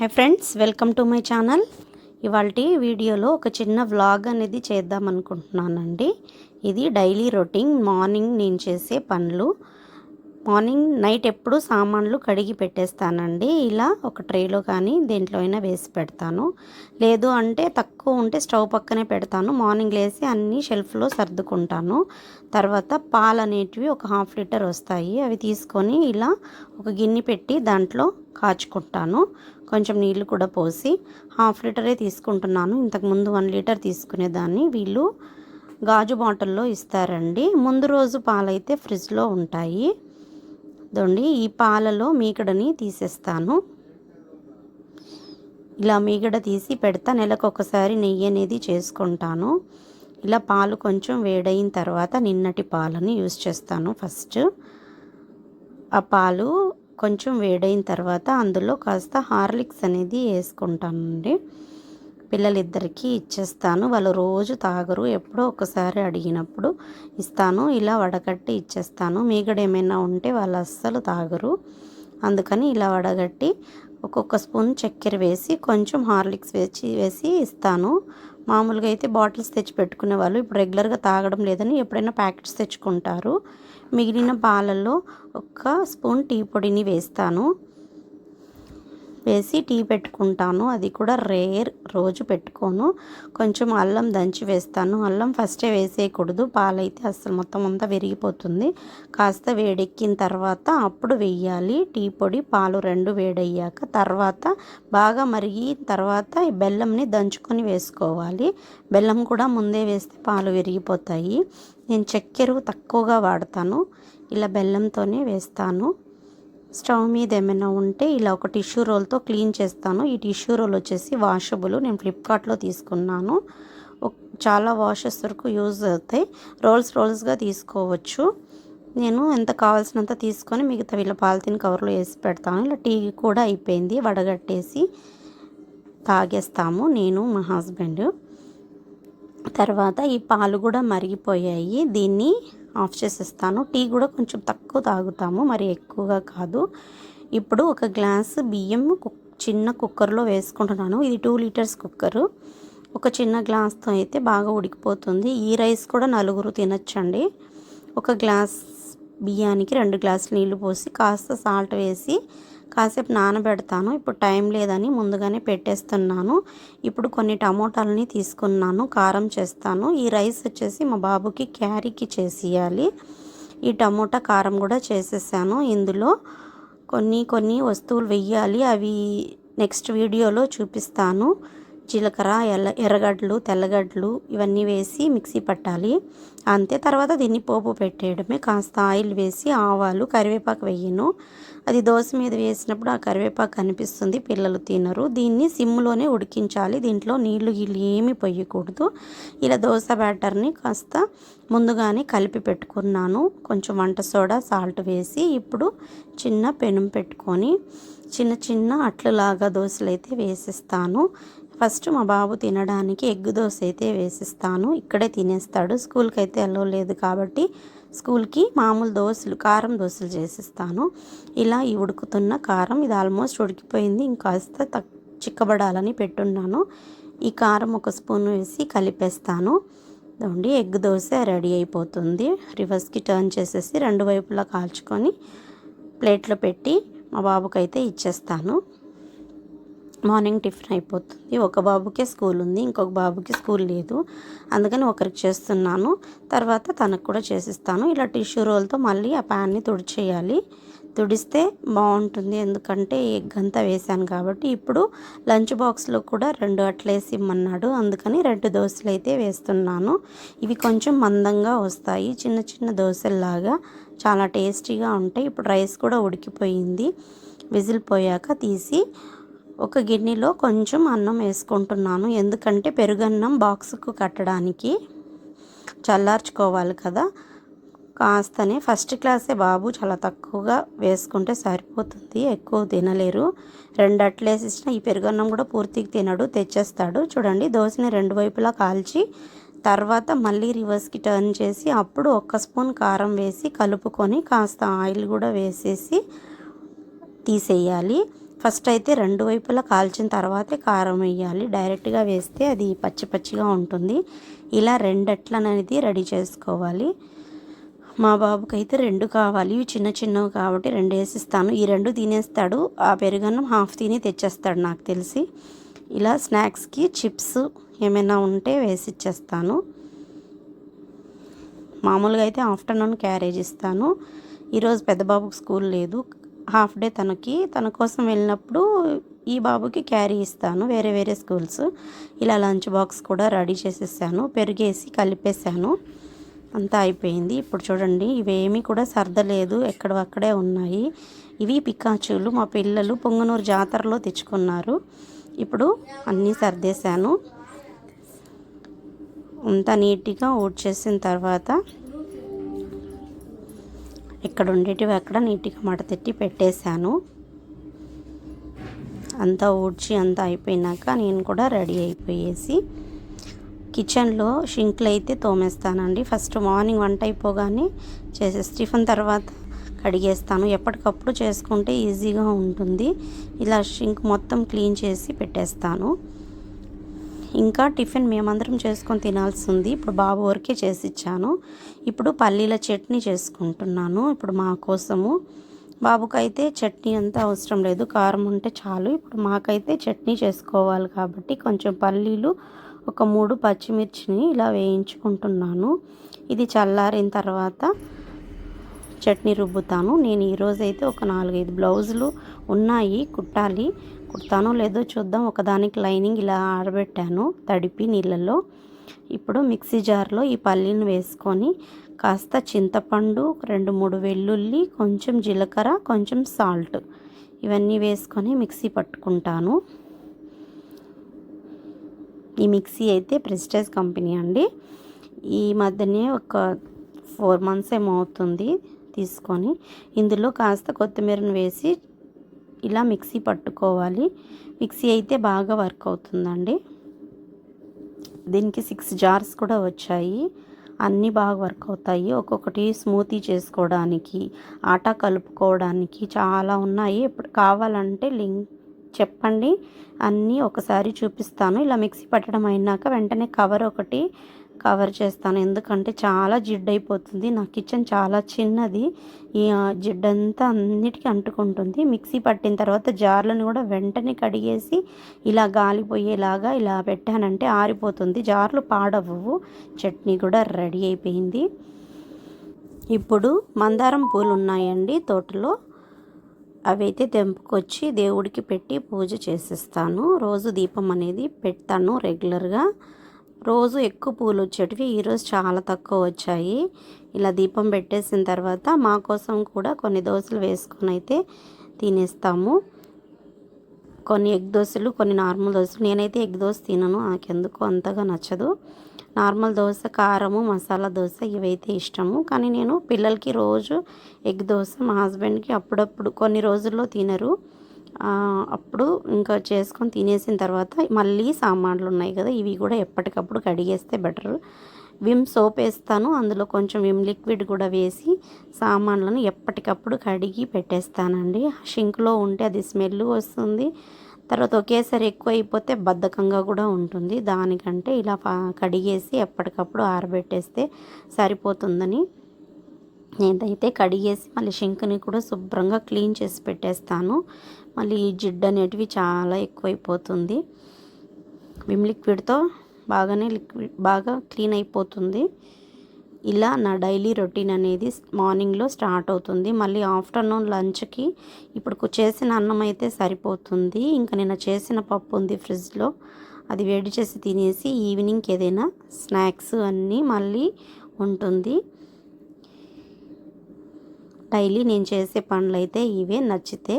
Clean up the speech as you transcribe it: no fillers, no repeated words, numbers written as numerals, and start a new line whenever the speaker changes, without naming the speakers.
Hi friends, welcome to my channel. ఇవాల్టి వీడియోలో ఒక చిన్న వ్లాగ్ అనేది చేద్దాం అనుకుంటున్నానండి. ఇది డైలీ రొటీన్ మార్నింగ్ నేను చేసే పనులు. మార్నింగ్ నైట్ ఎప్పుడు సామాన్లు కడిగి పెట్టేస్తానండి. ఇలా ఒక ట్రేలో కానీ దేంట్లో అయినా వేసి పెడతాను. లేదు అంటే తక్కువ ఉంటే స్టవ్ పక్కనే పెడతాను. మార్నింగ్ లేసి అన్నీ షెల్ఫ్లో సర్దుకుంటాను. తర్వాత పాలు అనేటివి ఒక 1/2 లీటర్ వస్తాయి. అవి తీసుకొని ఇలా ఒక గిన్నె పెట్టి దాంట్లో కాచుకుంటాను. కొంచెం నీళ్ళు కూడా పోసి 1/2 లీటరే తీసుకుంటున్నాను. ఇంతకుముందు 1 లీటర్ తీసుకునేదాన్ని. వీళ్ళు గాజు బాటిల్లో ఇస్తారండి. ముందు రోజు పాలైతే ఫ్రిడ్జ్లో ఉంటాయి. ఇదండి, ఈ పాలలో మీగడని తీసేస్తాను. ఇలా మీగడ తీసి పెడతా. నెలకు ఒకసారి నెయ్యి అనేది చేసుకుంటాను. ఇలా పాలు కొంచెం వేడైన తర్వాత నిన్నటి పాలని యూజ్ చేస్తాను. ఫస్ట్ ఆ పాలు కొంచెం వేడైన తర్వాత అందులో కాస్త హార్లిక్స్ అనేది వేసుకుంటానండి. పిల్లలిద్దరికీ ఇచ్చేస్తాను. వాళ్ళు రోజు తాగరు, ఎప్పుడో ఒకసారి అడిగినప్పుడు ఇస్తాను. ఇలా వడగట్టి ఇచ్చేస్తాను. మీగడ ఏమైనా ఉంటే వాళ్ళు అస్సలు తాగరు. అందుకని ఇలా వడగట్టి ఒక్కొక్క స్పూన్ చక్కెర వేసి కొంచెం హార్లిక్స్ వేసి ఇస్తాను. మామూలుగా అయితే బాటిల్స్ తెచ్చి పెట్టుకునే వాళ్ళు ఇప్పుడు రెగ్యులర్గా తాగడం లేదని ఎప్పుడైనా ప్యాకెట్స్ తెచ్చుకుంటారు. మిగిలిన పాలల్లో 1 స్పూన్ టీ పొడిని వేసి టీ పెట్టుకుంటాను. అది కూడా రేర్, రోజు పెట్టుకోను. కొంచెం అల్లం దంచి వేస్తాను. అల్లం ఫస్టే వేసేయకూడదు, పాలైతే అస్సలు మొత్తం అంతా విరిగిపోతుంది. కాస్త వేడెక్కిన తర్వాత అప్పుడు వేయాలి టీ పొడి. పాలు 2 వేడయ్యాక తర్వాత బాగా మరిగిన తర్వాత బెల్లంని దంచుకొని వేసుకోవాలి. బెల్లం కూడా ముందే వేస్తే పాలు విరిగిపోతాయి. నేను చక్కెర తక్కువగా వాడతాను. ఇలా బెల్లంతోనే వేస్తాను. స్టవ్ మీద ఏమైనా ఉంటే ఇలా ఒక టిష్యూ రోల్తో క్లీన్ చేస్తాను. ఈ టిష్యూ రోల్ వచ్చేసి వాషబుల్, నేను ఫ్లిప్కార్ట్లో తీసుకున్నాను. చాలా వాషెస్ వరకు యూజ్ అవుతాయి. రోల్స్గా తీసుకోవచ్చు. నేను ఎంత కావాల్సినంత తీసుకొని మిగతా ఇలా పాలిథిన్ కవర్లో వేసి పెడతాను. ఇలా టీ కూడా అయిపోయింది, వడగట్టేసి తాగేస్తాము నేను మా హస్బెండ్. తర్వాత ఈ పాలు కూడా మరిగిపోయాయి. దీన్ని ఆఫ్ చేసేస్తాను. టీ కూడా కొంచెం తక్కువ తాగుతాము, మరి ఎక్కువగా కాదు. ఇప్పుడు ఒక గ్లాసు బియ్యం చిన్న కుక్కర్లో వేసుకుంటున్నాను. ఇది 2 లీటర్స్ కుక్కరు. ఒక చిన్న గ్లాస్తో అయితే బాగా ఉడికిపోతుంది. ఈ రైస్ కూడా 4 తినచ్చండి. ఒక గ్లాస్ బియ్యానికి 2 గ్లాసులు నీళ్లు పోసి కాస్త సాల్ట్ వేసి కాసేపు నానబెడతాను. ఇప్పుడు టైం లేదని ముందుగానే పెట్టేస్తున్నాను. ఇప్పుడు కొన్ని టమోటాలని తీసుకున్నాను, కారం చేస్తాను. ఈ రైస్ వచ్చేసి మా బాబుకి క్యారీకి చేసేయాలి. ఈ టమోటా కారం కూడా చేసేసాను. ఇందులో కొన్ని వస్తువులు వెయ్యాలి, అవి నెక్స్ట్ వీడియోలో చూపిస్తాను. జీలకర్ర, ఎర్రగడ్డలు, తెల్లగడ్డలు ఇవన్నీ వేసి మిక్సీ పట్టాలి. అంతే. తర్వాత దీన్ని పోపు పెట్టేయడమే. కాస్త ఆయిల్ వేసి ఆవాలు, కరివేపాకు వేయను. అది దోశ మీద వేసినప్పుడు ఆ కరివేపాకు కనిపిస్తుంది, పిల్లలు తినరు. దీన్ని సిమ్లోనే ఉడికించాలి. దీంట్లో నీళ్లు ఏమీ పొయ్యకూడదు. ఇలా దోశ బ్యాటర్ని కాస్త ముందుగానే కలిపి పెట్టుకున్నాను. కొంచెం వంట సోడా, సాల్ట్ వేసి ఇప్పుడు చిన్న పెనం పెట్టుకొని చిన్న అట్లలాగా దోశలు అయితే వేసిస్తాను. ఫస్ట్ మా బాబు తినడానికి ఎగ్ దోశ అయితే వేసిస్తాను. ఇక్కడే తినేస్తాడు. స్కూల్కి అయితే అలో లేదు కాబట్టి స్కూల్కి మామూలు దోశలు, కారం దోశలు చేసిస్తాను. ఇలా ఈ ఉడుకుతున్న కారం ఇది ఆల్మోస్ట్ ఉడికిపోయింది. ఇంకాస్త చిక్కబడాలని పెట్టున్నాను. ఈ కారం 1 స్పూన్ వేసి కలిపేస్తాను. ఇదండి, ఎగ్ దోశ రెడీ అయిపోతుంది. రివర్స్కి టర్న్ చేసేసి 2 వైపులా కాల్చుకొని ప్లేట్లో పెట్టి మా బాబుకైతే ఇచ్చేస్తాను. మార్నింగ్ టిఫిన్ అయిపోతుంది. ఒక బాబుకే స్కూల్ ఉంది, ఇంకొక బాబుకి స్కూల్ లేదు. అందుకని ఒకరికి చేస్తున్నాను, తర్వాత తనకు కూడా చేసిస్తాను. ఇలా టిష్యూ రోల్తో మళ్ళీ ఆ ప్యాన్ని తుడిచేయాలి. తుడిస్తే బాగుంటుంది, ఎందుకంటే ఎగ్ అంతా వేసాను కాబట్టి. ఇప్పుడు లంచ్ బాక్స్లో కూడా 2 అట్లేసి ఇమ్మన్నాడు, అందుకని 2 దోశలు అయితే వేస్తున్నాను. ఇవి కొంచెం మందంగా వస్తాయి, చిన్న దోశల్లాగా చాలా టేస్టీగా ఉంటాయి. ఇప్పుడు రైస్ కూడా ఉడికిపోయింది. విజిల్ పోయాక తీసి ఒక గిన్నెలో కొంచెం అన్నం వేసుకుంటున్నాను. ఎందుకంటే పెరుగన్నం బాక్స్కు కట్టడానికి చల్లార్చుకోవాలి కదా. కాస్తనే ఫస్ట్ క్లాసే బాబు, చాలా తక్కువగా వేసుకుంటే సరిపోతుంది, ఎక్కువ తినలేరు. 2 అట్లేసి ఇచ్చిన ఈ పెరుగన్నం కూడా పూర్తిగా తినడు, తెచ్చేస్తాడు. చూడండి, దోశని 2 వైపులా కాల్చి తర్వాత మళ్ళీ రివర్స్కి టర్న్ చేసి అప్పుడు 1 స్పూన్ కారం వేసి కలుపుకొని కాస్త ఆయిల్ కూడా వేసేసి తీసేయాలి. ఫస్ట్ అయితే రెండు వైపులా కాల్చిన తర్వాతే కారం వేయాలి. డైరెక్ట్గా వేస్తే అది పచ్చి పచ్చిగా ఉంటుంది. ఇలా రెండట్లు అనేది రెడీ చేసుకోవాలి. మా బాబుకైతే 2 కావాలి. ఇవి చిన్న చిన్నవి కాబట్టి 2 వేసిస్తాను. ఈ 2 తినేస్తాడు. ఆ పెరుగన్నం హాఫ్ తిని తెచ్చేస్తాడు నాకు తెలిసి. ఇలా స్నాక్స్కి చిప్స్ ఏమైనా ఉంటే వేసిచ్చేస్తాను. మామూలుగా అయితే ఆఫ్టర్నూన్ క్యారేజ్ ఇస్తాను. ఈరోజు పెద్ద బాబుకి స్కూల్ లేదు, హాఫ్ డే తన కోసం వెళ్ళినప్పుడు ఈ బాబుకి క్యారీ ఇస్తాను. వేరే వేరే స్కూల్స్. ఇలా లంచ్ బాక్స్ కూడా రెడీ చేసేసాను. పెరుగేసి కలిపేశాను. అంతా అయిపోయింది. ఇప్పుడు చూడండి, ఇవేమీ కూడా సర్దలేదు, ఎక్కడవక్కడే ఉన్నాయి. ఇవి పికాచులు మా పిల్లలు పొంగనూరు జాతరలో తెచ్చుకున్నారు. ఇప్పుడు అన్నీ సర్దేశాను. అంతా నీట్గా ఊడ్చేసిన తర్వాత ఎక్కడ ఉండేటివి అక్కడ నీట్గా మడతెట్టి పెట్టేశాను. అంతా ఊడ్చి అంతా అయిపోయినాక నేను కూడా రెడీ అయిపోయేసి కిచెన్లో షింక్లు అయితే తోమేస్తానండి. ఫస్ట్ మార్నింగ్ వంట అయిపోగానే టిఫిన్ తర్వాత కడిగేస్తాను. ఎప్పటికప్పుడు చేసుకుంటే ఈజీగా ఉంటుంది. ఇలా షింక్ మొత్తం క్లీన్ చేసి పెట్టేస్తాను. ఇంకా టిఫిన్ మేమందరం చేసుకొని తినాల్సి ఉంది. ఇప్పుడు బాబు వరకే చేసి ఇచ్చాను. ఇప్పుడు పల్లీల చట్నీ చేసుకుంటున్నాను. ఇప్పుడు మా కోసము. బాబుకైతే చట్నీ అంతా అవసరం లేదు, కారం ఉంటే చాలు. ఇప్పుడు మాకైతే చట్నీ చేసుకోవాలి కాబట్టి కొంచెం పల్లీలు, ఒక 3 పచ్చిమిర్చిని ఇలా వేయించుకుంటున్నాను. ఇది చల్లారిన తర్వాత చట్నీ రుబ్బుతాను. నేను ఈరోజైతే ఒక 4-5 బ్లౌజులు ఉన్నాయి, కుడతానో లేదో చూద్దాం. ఒకదానికి లైనింగ్ ఇలా ఆరబెట్టాను తడిపి నీళ్ళల్లో. ఇప్పుడు మిక్సీ జార్లో ఈ పల్లీని వేసుకొని కాస్త చింతపండు, 2-3 వెల్లుల్లి, కొంచెం జీలకర్ర, కొంచెం సాల్ట్ ఇవన్నీ వేసుకొని మిక్సీ పట్టుకుంటాను. ఈ మిక్సీ అయితే ప్రెస్టేజ్ కంపెనీ అండి. ఈ మధ్యనే ఒక 4 months ఏమో అవుతుంది తీసుకొని. ఇందులో కాస్త కొత్తిమీరను వేసి ఇలా మిక్సీ పట్టుకోవాలి. మిక్సీ అయితే బాగా వర్క్ అవుతుందండి. దీనికి 6 jars కూడా వచ్చాయి. అన్నీ బాగా వర్క్ అవుతాయి. ఒక్కొక్కటి స్మూతీ చేసుకోవడానికి, ఆటా కలుపుకోవడానికి చాలా ఉన్నాయి. ఇప్పుడు కావాలంటే లింక్ చెప్పండి, అన్నీ ఒకసారి చూపిస్తాను. ఇలా మిక్సీ పట్టడం అయినాక వెంటనే కవర్ చేస్తాను. ఎందుకంటే చాలా జిడ్డు అయిపోతుంది. నా కిచెన్ చాలా చిన్నది. ఈ జిడ్డంతా అన్నిటికీ అంటుకుంటుంది. మిక్సీ పట్టిన తర్వాత జార్లను కూడా వెంటనే కడిగేసి ఇలా గాలిపోయేలాగా ఇలా పెట్టానంటే ఆరిపోతుంది, జార్లు పాడవు. చట్నీ కూడా రెడీ అయిపోయింది. ఇప్పుడు మందారం పూలు ఉన్నాయండి తోటలో. అవైతే తెంపుకొచ్చి దేవుడికి పెట్టి పూజ చేసేస్తాను. రోజు దీపం అనేది పెడతాను రెగ్యులర్గా. రోజు ఎక్కువ పూలు వచ్చేటివి, ఈరోజు చాలా తక్కువ వచ్చాయి. ఇలా దీపం పెట్టేసిన తర్వాత మా కోసం కూడా కొన్ని దోశలు వేసుకొని అయితే తినేస్తాము. కొన్ని ఎగ్ దోశలు, కొన్ని నార్మల్ దోశలు. నేనైతే ఎగ్ దోశ తినను, నాకెందుకు అంతగా నచ్చదు. నార్మల్ దోశ, కారము, మసాలా దోశ ఇవైతే ఇష్టము. కానీ నేను పిల్లలకి రోజు ఎగ్ దోశ, మా హస్బెండ్కి అప్పుడప్పుడు, కొన్ని రోజుల్లో తినరు, అప్పుడు ఇంకా చేసుకొని తినేసిన తర్వాత మళ్ళీ సామాన్లు ఉన్నాయి కదా, ఇవి కూడా ఎప్పటికప్పుడు కడిగేస్తే బెటర్. విమ్ సోప్ వేస్తాను, అందులో కొంచెం విమ్ లిక్విడ్ కూడా వేసి సామాన్లను ఎప్పటికప్పుడు కడిగి పెట్టేస్తానండి. షింక్లో ఉంటే అది స్మెల్ వస్తుంది, తర్వాత ఒకేసారి ఎక్కువ అయిపోతే బద్ధకంగా కూడా ఉంటుంది. దానికంటే ఇలా కడిగేసి ఎప్పటికప్పుడు ఆరబెట్టేస్తే సరిపోతుందని నేనైతే కడిగేసి మళ్ళీ షింక్ని కూడా శుభ్రంగా క్లీన్ చేసి పెట్టేస్తాను. మళ్ళీ ఈ జిడ్డు అనేటివి చాలా ఎక్కువైపోతుంది. విమ్ లిక్విడ్తో బాగా క్లీన్ అయిపోతుంది. ఇలా నా డైలీ రొటీన్ అనేది మార్నింగ్లో స్టార్ట్ అవుతుంది. మళ్ళీ ఆఫ్టర్నూన్ లంచ్కి ఇప్పుడు చేసిన అన్నం అయితే సరిపోతుంది. ఇంకా నిన్న చేసిన పప్పు ఉంది ఫ్రిడ్జ్లో, అది వేడి చేసి తినేసి ఈవినింగ్కి ఏదైనా స్నాక్స్ అన్నీ మళ్ళీ ఉంటుంది. డైలీ నేను చేసే పనులు అయితే ఇవే. నచ్చితే